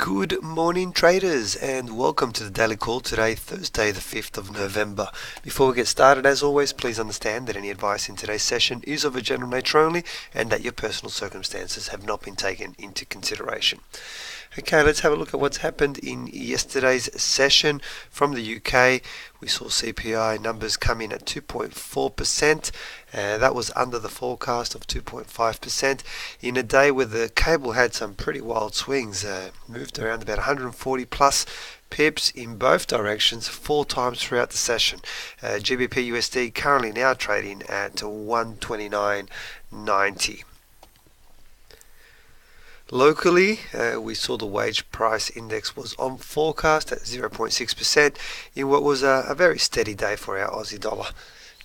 Good morning traders, and welcome to the daily call today, Thursday the 5th of November. Before we get started, as always, please understand that any advice in today's session is of a general nature only and that your personal circumstances have not been taken into consideration. Okay, let's have a look at what's happened in yesterday's session from the UK. We saw CPI numbers come in at 2.4%. That was under the forecast of 2.5% in a day where the cable had some pretty wild swings. Moved around about 140 plus pips in both directions 4 times throughout the session. GBP USD currently now trading at 129.90. Locally, we saw the wage price index was on forecast at 0.6% in what was a very steady day for our Aussie dollar.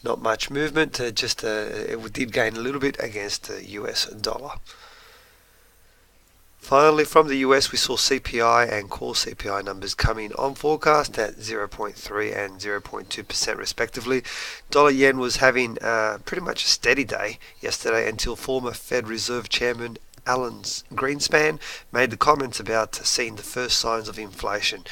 Not much movement, it did gain a little bit against the US dollar. Finally, from the US, we saw CPI and core CPI numbers come in on forecast at 0.3 and 0.2% respectively. Dollar yen was having pretty much a steady day yesterday until former Fed Reserve Chairman Alan Greenspan made the comments about seeing the first signs of inflation.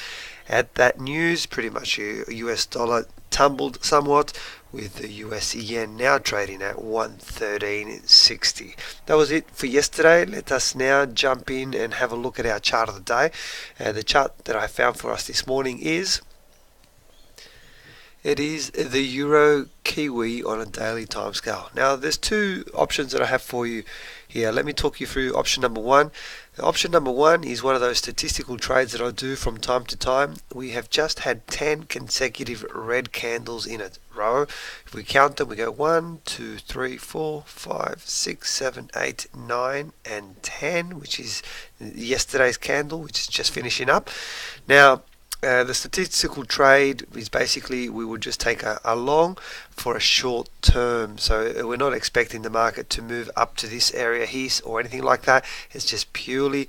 At that news, pretty much US dollar tumbled somewhat, with the US yen now trading at 113.60. That was it for yesterday. Let us now jump in and have a look at our chart of the day. The chart that I found for us this morning is the Euro Kiwi on a daily timescale. Now, there's two options that I have for you here. Let me talk you through option number one. Option number one is one of those statistical trades that I do from time to time. We have just had 10 consecutive red candles in a row. If we count them, we go 1, 2, 3, 4, 5, 6, 7, 8, 9, and 10, which is yesterday's candle, which is just finishing up. Now, the statistical trade is basically we would just take a long for a short term. So we're not expecting the market to move up to this area here or anything like that. It's just purely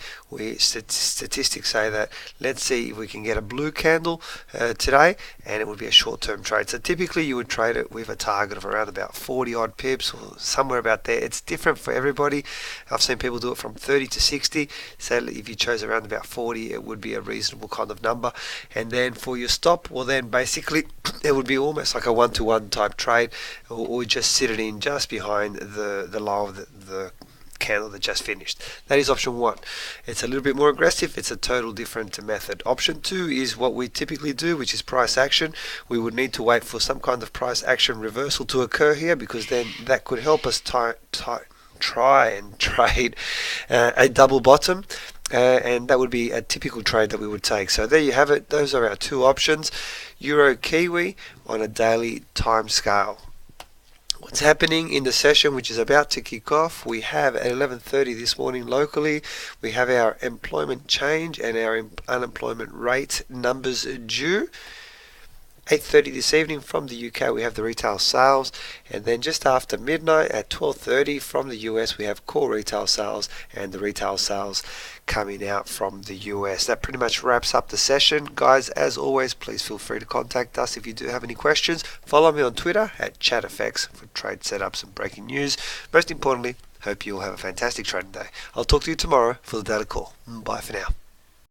statistics say that let's see if we can get a blue candle today, and it would be a short term trade. So typically you would trade it with a target of around about 40 odd pips or somewhere about there. It's different for everybody. I've seen people do it from 30 to 60. So if you chose around about 40, it would be a reasonable kind of number. And then for your stop, well then basically it would be almost like a one-to-one type trade, or just sit it in just behind the low of the candle that just finished. That is option one. It's a little bit more aggressive. It's a total different method. Option two is what we typically do, which is price action. We would need to wait for some kind of price action reversal to occur here, because then that could help us try and trade a double bottom. And that would be a typical trade that we would take. So there you have it. Those are our two options. Euro Kiwi on a daily time scale. What's happening in the session, which is about to kick off? We have at 11:30 this morning locally, we have our employment change and our unemployment rate numbers due. 8:30 this evening from the UK we have the retail sales, and then just after midnight at 12:30 from the US we have core retail sales and the retail sales coming out from the US. That pretty much wraps up the session. Guys, as always, please feel free to contact us if you do have any questions. Follow me on Twitter at ChatFX for trade setups and breaking news. Most importantly, hope you all have a fantastic trading day. I'll talk to you tomorrow for the daily call. Bye for now.